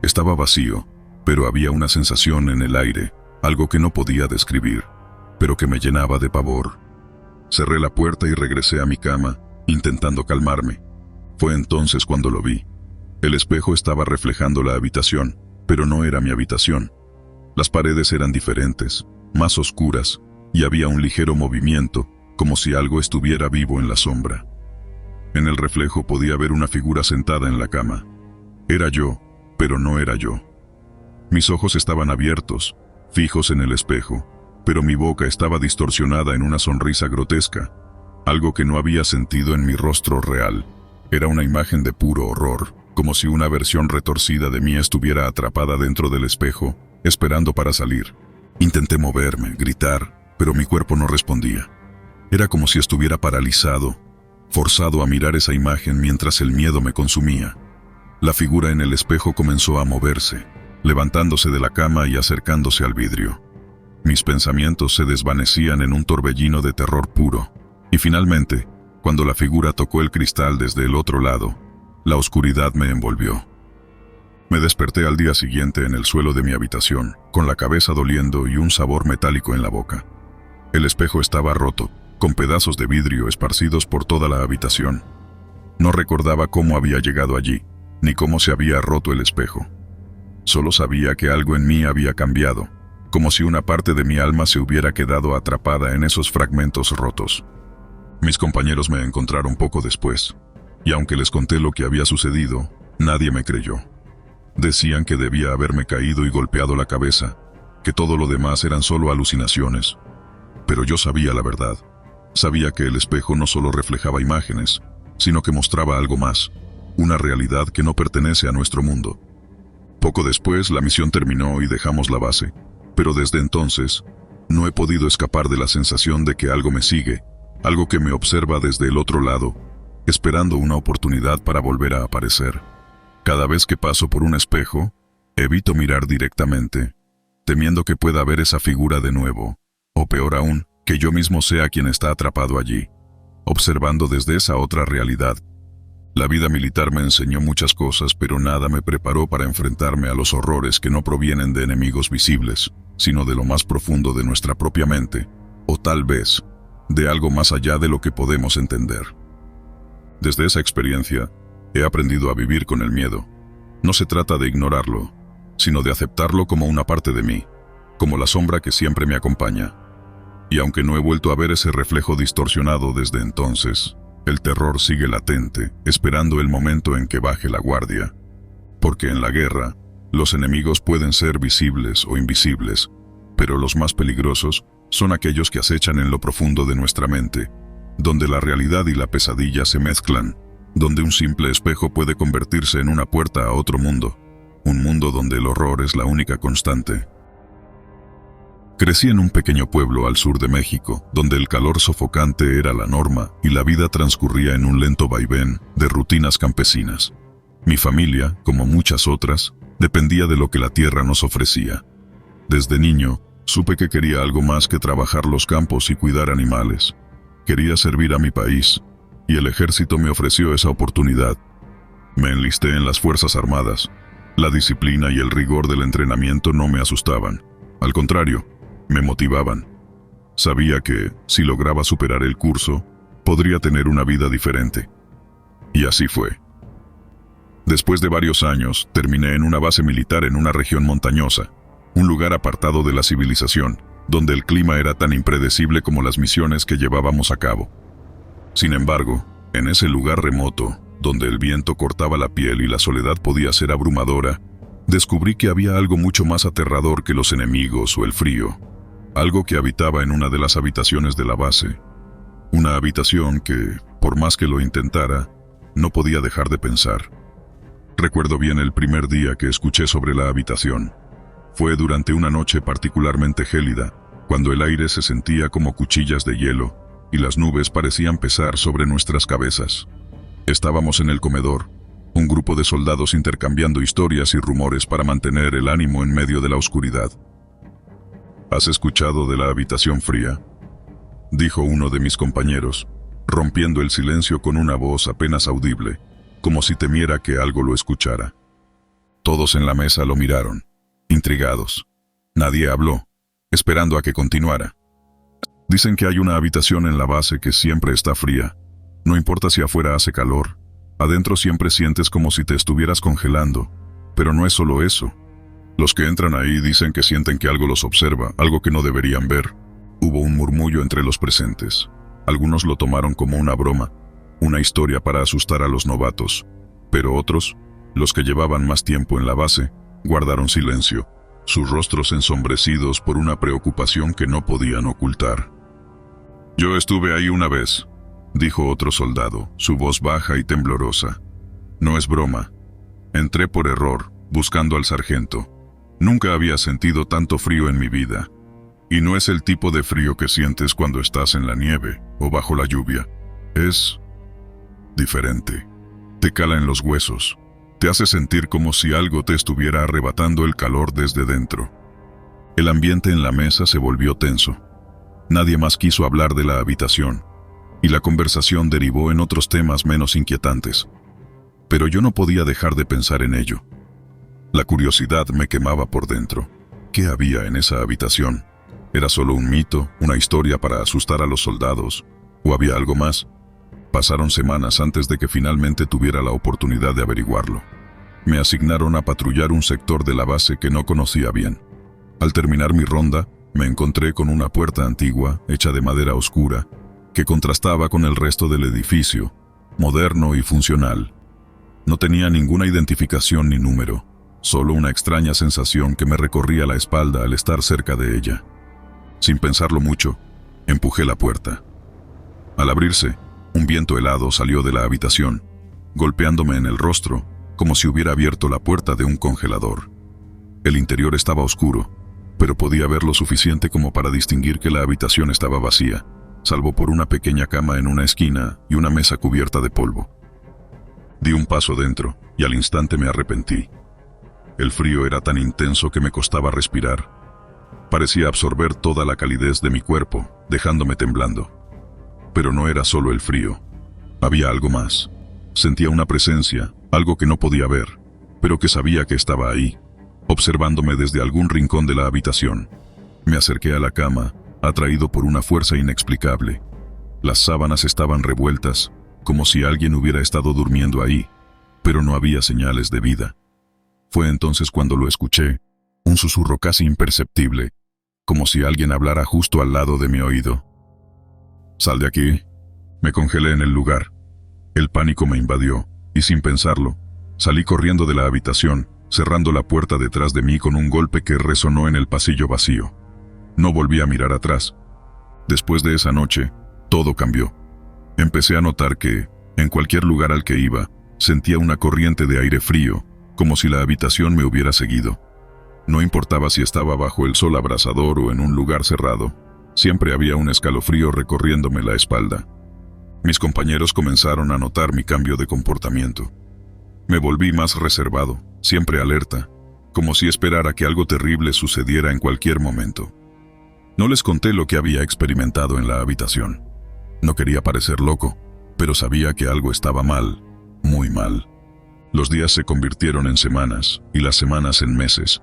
Estaba vacío, pero había una sensación en el aire, algo que no podía describir, pero que me llenaba de pavor. Cerré la puerta y regresé a mi cama, intentando calmarme. Fue entonces cuando lo vi. El espejo estaba reflejando la habitación, pero no era mi habitación. Las paredes eran diferentes, más oscuras, y había un ligero movimiento, como si algo estuviera vivo en la sombra. En el reflejo podía ver una figura sentada en la cama. Era yo, pero no era yo. Mis ojos estaban abiertos, fijos en el espejo, pero mi boca estaba distorsionada en una sonrisa grotesca, algo que no había sentido en mi rostro real. Era una imagen de puro horror, como si una versión retorcida de mí estuviera atrapada dentro del espejo, esperando para salir. Intenté moverme, gritar, pero mi cuerpo no respondía. Era como si estuviera paralizado, forzado a mirar esa imagen mientras el miedo me consumía. La figura en el espejo comenzó a moverse, levantándose de la cama y acercándose al vidrio. Mis pensamientos se desvanecían en un torbellino de terror puro, y finalmente, cuando la figura tocó el cristal desde el otro lado, la oscuridad me envolvió. Me desperté al día siguiente en el suelo de mi habitación, con la cabeza doliendo y un sabor metálico en la boca. El espejo estaba roto, con pedazos de vidrio esparcidos por toda la habitación. No recordaba cómo había llegado allí, ni cómo se había roto el espejo. Solo sabía que algo en mí había cambiado, como si una parte de mi alma se hubiera quedado atrapada en esos fragmentos rotos. Mis compañeros me encontraron poco después, y aunque les conté lo que había sucedido, nadie me creyó. Decían que debía haberme caído y golpeado la cabeza, que todo lo demás eran solo alucinaciones. Pero yo sabía la verdad. Sabía que el espejo no solo reflejaba imágenes, sino que mostraba algo más, una realidad que no pertenece a nuestro mundo. Poco después, la misión terminó y dejamos la base, pero desde entonces, no he podido escapar de la sensación de que algo me sigue, algo que me observa desde el otro lado, esperando una oportunidad para volver a aparecer. Cada vez que paso por un espejo, evito mirar directamente, temiendo que pueda ver esa figura de nuevo, o peor aún, que yo mismo sea quien está atrapado allí, observando desde esa otra realidad. La vida militar me enseñó muchas cosas, pero nada me preparó para enfrentarme a los horrores que no provienen de enemigos visibles, sino de lo más profundo de nuestra propia mente, o tal vez, de algo más allá de lo que podemos entender. Desde esa experiencia, he aprendido a vivir con el miedo. No se trata de ignorarlo, sino de aceptarlo como una parte de mí, como la sombra que siempre me acompaña. Y aunque no he vuelto a ver ese reflejo distorsionado desde entonces, el terror sigue latente, esperando el momento en que baje la guardia. Porque en la guerra, los enemigos pueden ser visibles o invisibles, pero los más peligrosos son aquellos que acechan en lo profundo de nuestra mente, donde la realidad y la pesadilla se mezclan, donde un simple espejo puede convertirse en una puerta a otro mundo, un mundo donde el horror es la única constante. Crecí en un pequeño pueblo al sur de México, donde el calor sofocante era la norma y la vida transcurría en un lento vaivén de rutinas campesinas. Mi familia, como muchas otras, dependía de lo que la tierra nos ofrecía. Desde niño, supe que quería algo más que trabajar los campos y cuidar animales. Quería servir a mi país, y el ejército me ofreció esa oportunidad. Me enlisté en las Fuerzas Armadas. La disciplina y el rigor del entrenamiento no me asustaban. Al contrario, me motivaban. Sabía que, si lograba superar el curso, podría tener una vida diferente. Y así fue. Después de varios años, terminé en una base militar en una región montañosa, un lugar apartado de la civilización, donde el clima era tan impredecible como las misiones que llevábamos a cabo. Sin embargo, en ese lugar remoto, donde el viento cortaba la piel y la soledad podía ser abrumadora, descubrí que había algo mucho más aterrador que los enemigos o el frío, algo que habitaba en una de las habitaciones de la base. Una habitación que, por más que lo intentara, no podía dejar de pensar. Recuerdo bien el primer día que escuché sobre la habitación. Fue durante una noche particularmente gélida, cuando el aire se sentía como cuchillas de hielo y las nubes parecían pesar sobre nuestras cabezas. Estábamos en el comedor, un grupo de soldados intercambiando historias y rumores para mantener el ánimo en medio de la oscuridad. ¿Has escuchado de la habitación fría?, dijo uno de mis compañeros, rompiendo el silencio con una voz apenas audible, como si temiera que algo lo escuchara. Todos en la mesa lo miraron, intrigados. Nadie habló, esperando a que continuara. Dicen que hay una habitación en la base que siempre está fría. No importa si afuera hace calor, adentro siempre sientes como si te estuvieras congelando. Pero no es solo eso. Los que entran ahí dicen que sienten que algo los observa, algo que no deberían ver. Hubo un murmullo entre los presentes. Algunos lo tomaron como una broma, una historia para asustar a los novatos, pero otros, los que llevaban más tiempo en la base, guardaron silencio, sus rostros ensombrecidos por una preocupación que no podían ocultar. «Yo estuve ahí una vez», dijo otro soldado, su voz baja y temblorosa. «No es broma. Entré por error, buscando al sargento. Nunca había sentido tanto frío en mi vida. Y no es el tipo de frío que sientes cuando estás en la nieve o bajo la lluvia. Es diferente. Te cala en los huesos. Te hace sentir como si algo te estuviera arrebatando el calor desde dentro». El ambiente en la mesa se volvió tenso. Nadie más quiso hablar de la habitación, y la conversación derivó en otros temas menos inquietantes. Pero yo no podía dejar de pensar en ello. La curiosidad me quemaba por dentro. ¿Qué había en esa habitación? ¿Era solo un mito, una historia para asustar a los soldados? ¿O había algo más? Pasaron semanas antes de que finalmente tuviera la oportunidad de averiguarlo. Me asignaron a patrullar un sector de la base que no conocía bien. Al terminar mi ronda, me encontré con una puerta antigua, hecha de madera oscura, que contrastaba con el resto del edificio, moderno y funcional. No tenía ninguna identificación ni número, solo una extraña sensación que me recorría la espalda al estar cerca de ella. Sin pensarlo mucho, empujé la puerta. Al abrirse, un viento helado salió de la habitación, golpeándome en el rostro, como si hubiera abierto la puerta de un congelador. El interior estaba oscuro, pero podía ver lo suficiente como para distinguir que la habitación estaba vacía, salvo por una pequeña cama en una esquina y una mesa cubierta de polvo. Di un paso dentro y al instante me arrepentí. El frío era tan intenso que me costaba respirar. Parecía absorber toda la calidez de mi cuerpo, dejándome temblando. Pero no era solo el frío. Había algo más. Sentía una presencia, algo que no podía ver, pero que sabía que estaba ahí, observándome desde algún rincón de la habitación. Me acerqué a la cama, atraído por una fuerza inexplicable. Las sábanas estaban revueltas, como si alguien hubiera estado durmiendo ahí, pero no había señales de vida. Fue entonces cuando lo escuché, un susurro casi imperceptible, como si alguien hablara justo al lado de mi oído. «Sal de aquí». Me congelé en el lugar. El pánico me invadió, y sin pensarlo, salí corriendo de la habitación, cerrando la puerta detrás de mí con un golpe que resonó en el pasillo vacío. No volví a mirar atrás. Después de esa noche, todo cambió. Empecé a notar que, en cualquier lugar al que iba, sentía una corriente de aire frío, como si la habitación me hubiera seguido. No importaba si estaba bajo el sol abrasador o en un lugar cerrado, siempre había un escalofrío recorriéndome la espalda. Mis compañeros comenzaron a notar mi cambio de comportamiento. Me volví más reservado, siempre alerta, como si esperara que algo terrible sucediera en cualquier momento. No les conté lo que había experimentado en la habitación. No quería parecer loco, pero sabía que algo estaba mal, muy mal. Los días se convirtieron en semanas, y las semanas en meses.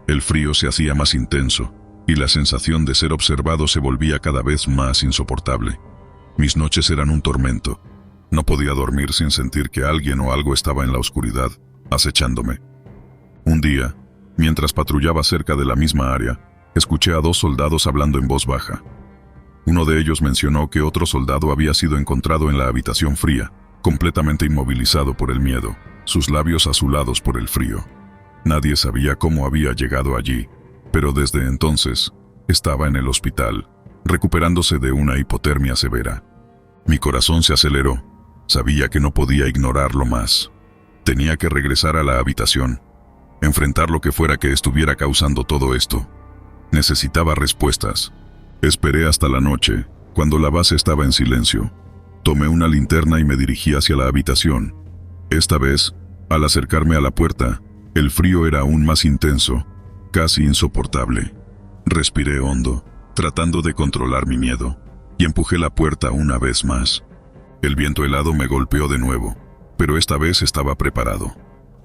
El frío se hacía más intenso, y la sensación de ser observado se volvía cada vez más insoportable. Mis noches eran un tormento. No podía dormir sin sentir que alguien o algo estaba en la oscuridad, acechándome. Un día, mientras patrullaba cerca de la misma área, escuché a 2 soldados hablando en voz baja. Uno de ellos mencionó que otro soldado había sido encontrado en la habitación fría, completamente inmovilizado por el miedo, sus labios azulados por el frío. Nadie sabía cómo había llegado allí, pero desde entonces estaba en el hospital, recuperándose de una hipotermia severa. Mi corazón se aceleró. Sabía que no podía ignorarlo más. Tenía que regresar a la habitación, enfrentar lo que fuera que estuviera causando todo esto. Necesitaba respuestas. Esperé hasta la noche, cuando la base estaba en silencio. Tomé una linterna y me dirigí hacia la habitación. Esta vez, al acercarme a la puerta, el frío era aún más intenso, casi insoportable. Respiré hondo, tratando de controlar mi miedo, y empujé la puerta una vez más. El viento helado me golpeó de nuevo, pero esta vez estaba preparado.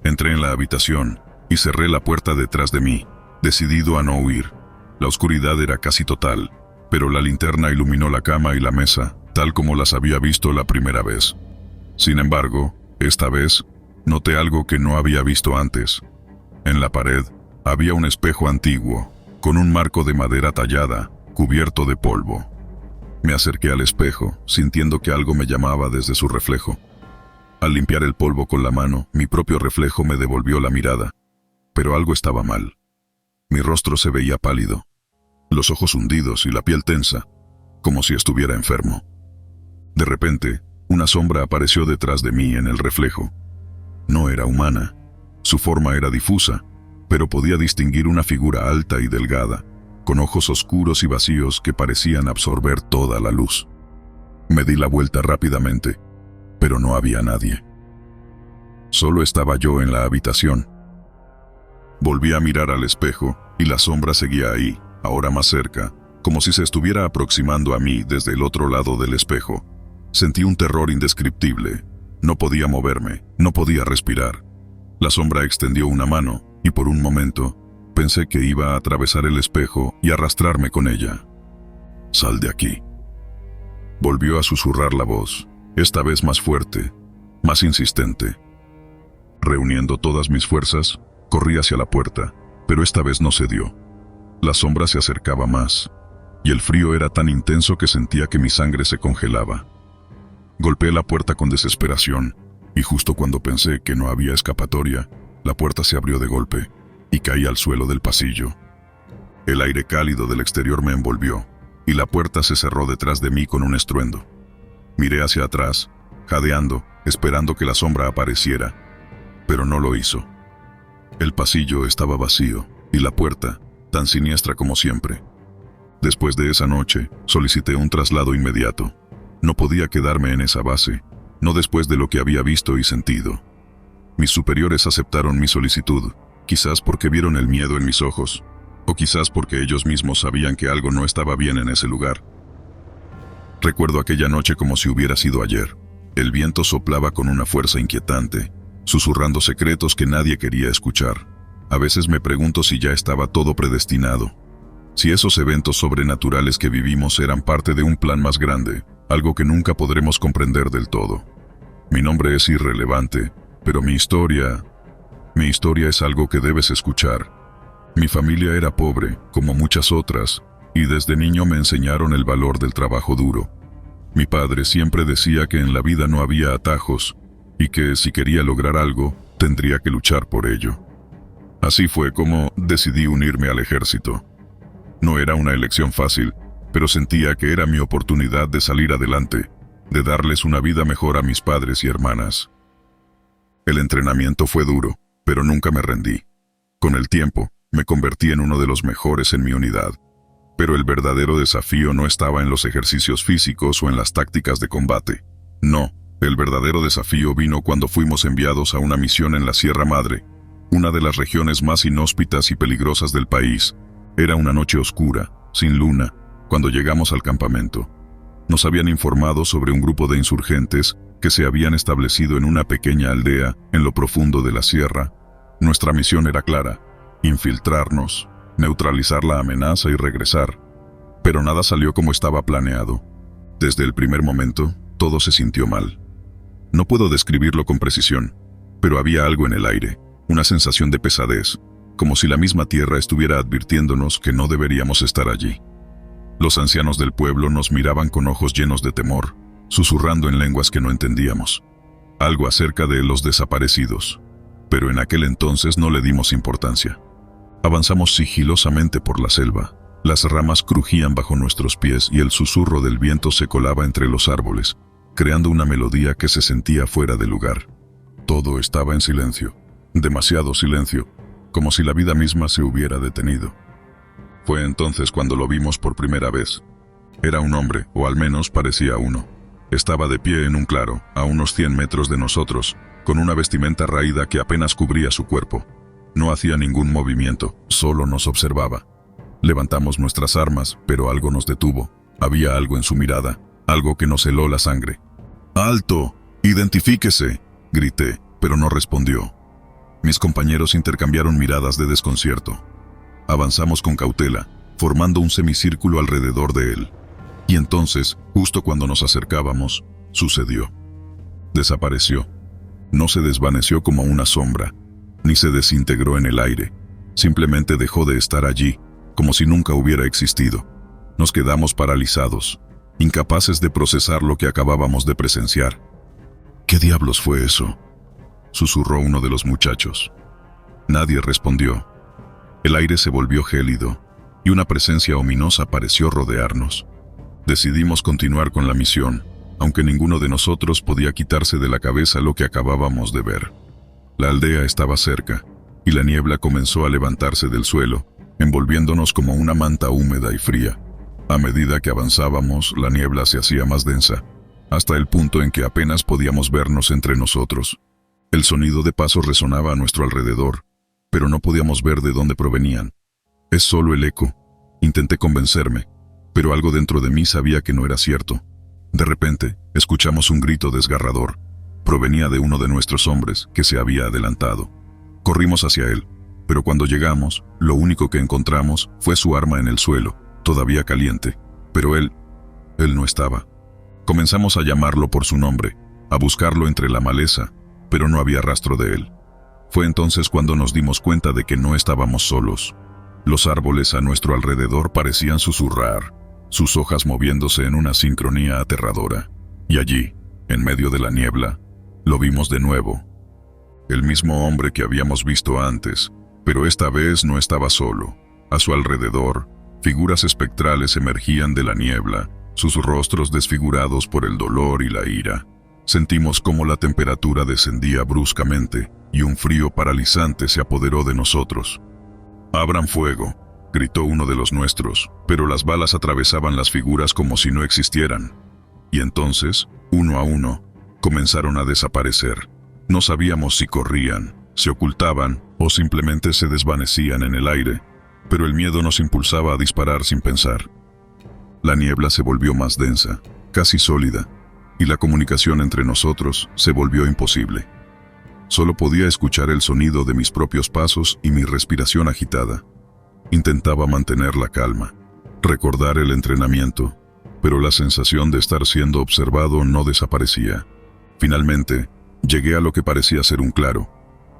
Entré en la habitación y cerré la puerta detrás de mí, decidido a no huir. La oscuridad era casi total, pero la linterna iluminó la cama y la mesa, tal como las había visto la primera vez. Sin embargo, esta vez, noté algo que no había visto antes. En la pared, había un espejo antiguo, con un marco de madera tallada, cubierto de polvo. Me acerqué al espejo, sintiendo que algo me llamaba desde su reflejo. Al limpiar el polvo con la mano, mi propio reflejo me devolvió la mirada. Pero algo estaba mal. Mi rostro se veía pálido, los ojos hundidos y la piel tensa, como si estuviera enfermo. De repente, una sombra apareció detrás de mí en el reflejo. No era humana. Su forma era difusa, pero podía distinguir una figura alta y delgada, con ojos oscuros y vacíos que parecían absorber toda la luz. Me di la vuelta rápidamente, pero no había nadie. Solo estaba yo en la habitación. Volví a mirar al espejo y la sombra seguía ahí, ahora más cerca, como si se estuviera aproximando a mí desde el otro lado del espejo. Sentí un terror indescriptible. No podía moverme, no podía respirar. La sombra extendió una mano y por un momento pensé que iba a atravesar el espejo y arrastrarme con ella. «Sal de aquí». Volvió a susurrar la voz, esta vez más fuerte, más insistente. Reuniendo todas mis fuerzas, corrí hacia la puerta, pero esta vez no cedió. La sombra se acercaba más. y el frío era tan intenso que sentía que mi sangre se congelaba. Golpeé la puerta con desesperación, y justo cuando pensé que no había escapatoria, la puerta se abrió de golpe, y caí al suelo del pasillo. El aire cálido del exterior me envolvió, y la puerta se cerró detrás de mí con un estruendo. Miré hacia atrás, jadeando, esperando que la sombra apareciera, pero no lo hizo. El pasillo estaba vacío, y la puerta, tan siniestra como siempre. Después de esa noche, solicité un traslado inmediato. No podía quedarme en esa base, no después de lo que había visto y sentido. Mis superiores aceptaron mi solicitud, quizás porque vieron el miedo en mis ojos, o quizás porque ellos mismos sabían que algo no estaba bien en ese lugar. Recuerdo aquella noche como si hubiera sido ayer. El viento soplaba con una fuerza inquietante, susurrando secretos que nadie quería escuchar. A veces me pregunto si ya estaba todo predestinado, si esos eventos sobrenaturales que vivimos eran parte de un plan más grande, algo que nunca podremos comprender del todo. Mi nombre es irrelevante, pero mi historia es algo que debes escuchar. Mi familia era pobre, como muchas otras, y desde niño me enseñaron el valor del trabajo duro. Mi padre siempre decía que en la vida no había atajos, y que si quería lograr algo, tendría que luchar por ello. Así fue como decidí unirme al ejército. No era una elección fácil, pero sentía que era mi oportunidad de salir adelante, de darles una vida mejor a mis padres y hermanas. El entrenamiento fue duro, pero nunca me rendí. Con el tiempo, me convertí en uno de los mejores en mi unidad. Pero el verdadero desafío no estaba en los ejercicios físicos o en las tácticas de combate. No, el verdadero desafío vino cuando fuimos enviados a una misión en la Sierra Madre, una de las regiones más inhóspitas y peligrosas del país. Era una noche oscura, sin luna, cuando llegamos al campamento. Nos habían informado sobre un grupo de insurgentes que se habían establecido en una pequeña aldea en lo profundo de la sierra. Nuestra misión era clara: infiltrarnos, neutralizar la amenaza y regresar. Pero nada salió como estaba planeado. Desde el primer momento, todo se sintió mal. No puedo describirlo con precisión, pero había algo en el aire, una sensación de pesadez, como si la misma tierra estuviera advirtiéndonos que no deberíamos estar allí. Los ancianos del pueblo nos miraban con ojos llenos de temor, susurrando en lenguas que no entendíamos. Algo acerca de los desaparecidos, pero en aquel entonces no le dimos importancia. Avanzamos sigilosamente por la selva. Las ramas crujían bajo nuestros pies y el susurro del viento se colaba entre los árboles, creando una melodía que se sentía fuera de lugar. Todo estaba en silencio, demasiado silencio, como si la vida misma se hubiera detenido. Fue entonces cuando lo vimos por primera vez. Era un hombre, o al menos parecía uno. Estaba de pie en un claro, a unos 100 metros de nosotros, con una vestimenta raída que apenas cubría su cuerpo. No hacía ningún movimiento, solo nos observaba. Levantamos nuestras armas, pero algo nos detuvo. Había algo en su mirada, algo que nos heló la sangre. ¡Alto! ¡Identifíquese!, grité, pero no respondió. Mis compañeros intercambiaron miradas de desconcierto. Avanzamos con cautela, formando un semicírculo alrededor de él. Y entonces, justo cuando nos acercábamos, sucedió. Desapareció. No se desvaneció como una sombra, ni se desintegró en el aire. Simplemente dejó de estar allí, como si nunca hubiera existido. Nos quedamos paralizados, incapaces de procesar lo que acabábamos de presenciar. ¿Qué diablos fue eso?, susurró uno de los muchachos. Nadie respondió. El aire se volvió gélido, y una presencia ominosa pareció rodearnos. Decidimos continuar con la misión, aunque ninguno de nosotros podía quitarse de la cabeza lo que acabábamos de ver. La aldea estaba cerca, y la niebla comenzó a levantarse del suelo, envolviéndonos como una manta húmeda y fría. A medida que avanzábamos, la niebla se hacía más densa, hasta el punto en que apenas podíamos vernos entre nosotros. El sonido de pasos resonaba a nuestro alrededor, pero no podíamos ver de dónde provenían. «Es solo el eco», intenté convencerme, pero algo dentro de mí sabía que no era cierto. De repente, escuchamos un grito desgarrador. Provenía de uno de nuestros hombres, que se había adelantado. Corrimos hacia él, pero cuando llegamos, lo único que encontramos fue su arma en el suelo, todavía caliente. Pero él no estaba. Comenzamos a llamarlo por su nombre, a buscarlo entre la maleza, pero no había rastro de él. Fue entonces cuando nos dimos cuenta de que no estábamos solos. Los árboles a nuestro alrededor parecían susurrar. sus hojas moviéndose en una sincronía aterradora. Y allí, en medio de la niebla, lo vimos de nuevo. El mismo hombre que habíamos visto antes, pero esta vez no estaba solo. A su alrededor, figuras espectrales emergían de la niebla, sus rostros desfigurados por el dolor y la ira. Sentimos cómo la temperatura descendía bruscamente y un frío paralizante se apoderó de nosotros. «Abran fuego», gritó uno de los nuestros, pero las balas atravesaban las figuras como si no existieran. Y entonces, uno a uno, comenzaron a desaparecer. No sabíamos si corrían, se ocultaban o simplemente se desvanecían en el aire, pero el miedo nos impulsaba a disparar sin pensar. La niebla se volvió más densa, casi sólida, y la comunicación entre nosotros se volvió imposible. Solo podía escuchar el sonido de mis propios pasos y mi respiración agitada. Intentaba mantener la calma, recordar el entrenamiento, pero la sensación de estar siendo observado no desaparecía. Finalmente, llegué a lo que parecía ser un claro.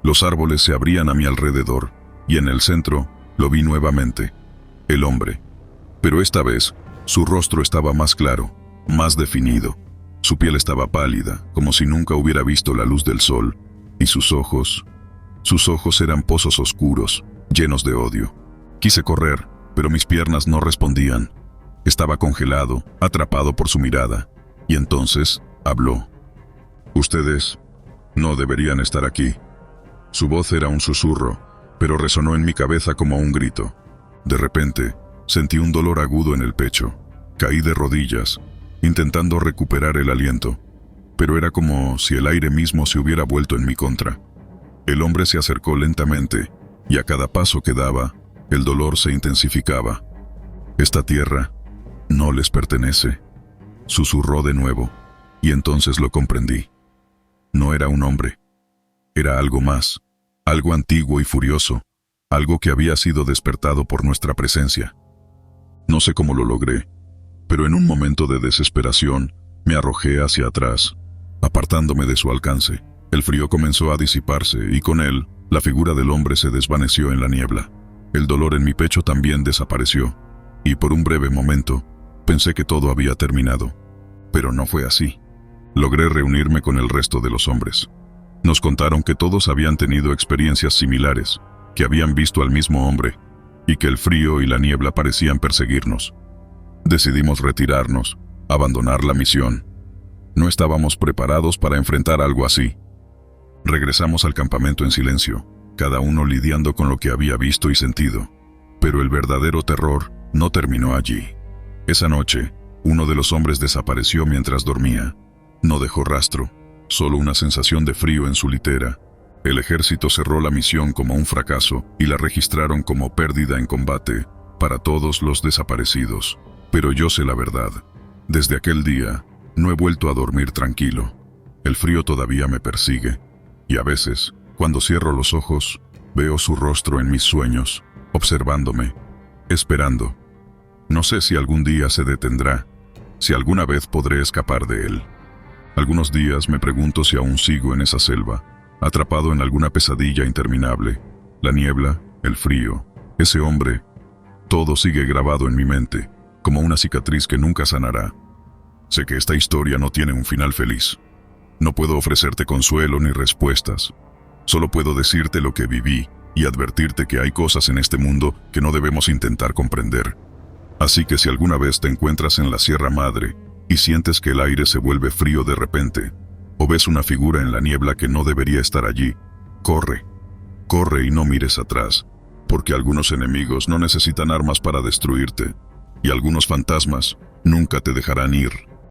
Los árboles se abrían a mi alrededor, y en el centro lo vi nuevamente, el hombre. Pero esta vez, su rostro estaba más claro, más definido. Su piel estaba pálida, como si nunca hubiera visto la luz del sol, y sus ojos eran pozos oscuros, llenos de odio. Quise correr, pero mis piernas no respondían. Estaba congelado, atrapado por su mirada, y entonces habló. «Ustedes no deberían estar aquí». Su voz era un susurro, pero resonó en mi cabeza como un grito. De repente, sentí un dolor agudo en el pecho. Caí de rodillas, intentando recuperar el aliento, pero era como si el aire mismo se hubiera vuelto en mi contra. El hombre se acercó lentamente, y a cada paso que daba, el dolor se intensificaba. «Esta tierra no les pertenece», susurró de nuevo, y entonces lo comprendí. No era un hombre. Era algo más, algo antiguo y furioso, algo que había sido despertado por nuestra presencia. No sé cómo lo logré, pero en un momento de desesperación me arrojé hacia atrás, apartándome de su alcance. El frío comenzó a disiparse y con él, la figura del hombre se desvaneció en la niebla. El dolor en mi pecho también desapareció, y por un breve momento, pensé que todo había terminado. Pero no fue así. Logré reunirme con el resto de los hombres. Nos contaron que todos habían tenido experiencias similares, que habían visto al mismo hombre, y que el frío y la niebla parecían perseguirnos. Decidimos retirarnos, abandonar la misión. No estábamos preparados para enfrentar algo así. Regresamos al campamento en silencio, cada uno lidiando con lo que había visto y sentido. Pero el verdadero terror no terminó allí. Esa noche, uno de los hombres desapareció mientras dormía. No dejó rastro, solo una sensación de frío en su litera. El ejército cerró la misión como un fracaso y la registraron como pérdida en combate para todos los desaparecidos. Pero yo sé la verdad. Desde aquel día, no he vuelto a dormir tranquilo. El frío todavía me persigue, y a veces, cuando cierro los ojos, veo su rostro en mis sueños, observándome, esperando. No sé si algún día se detendrá, si alguna vez podré escapar de él. Algunos días me pregunto si aún sigo en esa selva, atrapado en alguna pesadilla interminable. La niebla, el frío, ese hombre, todo sigue grabado en mi mente, como una cicatriz que nunca sanará. Sé que esta historia no tiene un final feliz. No puedo ofrecerte consuelo ni respuestas. Solo puedo decirte lo que viví y advertirte que hay cosas en este mundo que no debemos intentar comprender. Así que si alguna vez te encuentras en la Sierra Madre y sientes que el aire se vuelve frío de repente, o ves una figura en la niebla que no debería estar allí, corre. Corre y no mires atrás, porque algunos enemigos no necesitan armas para destruirte, y algunos fantasmas nunca te dejarán ir.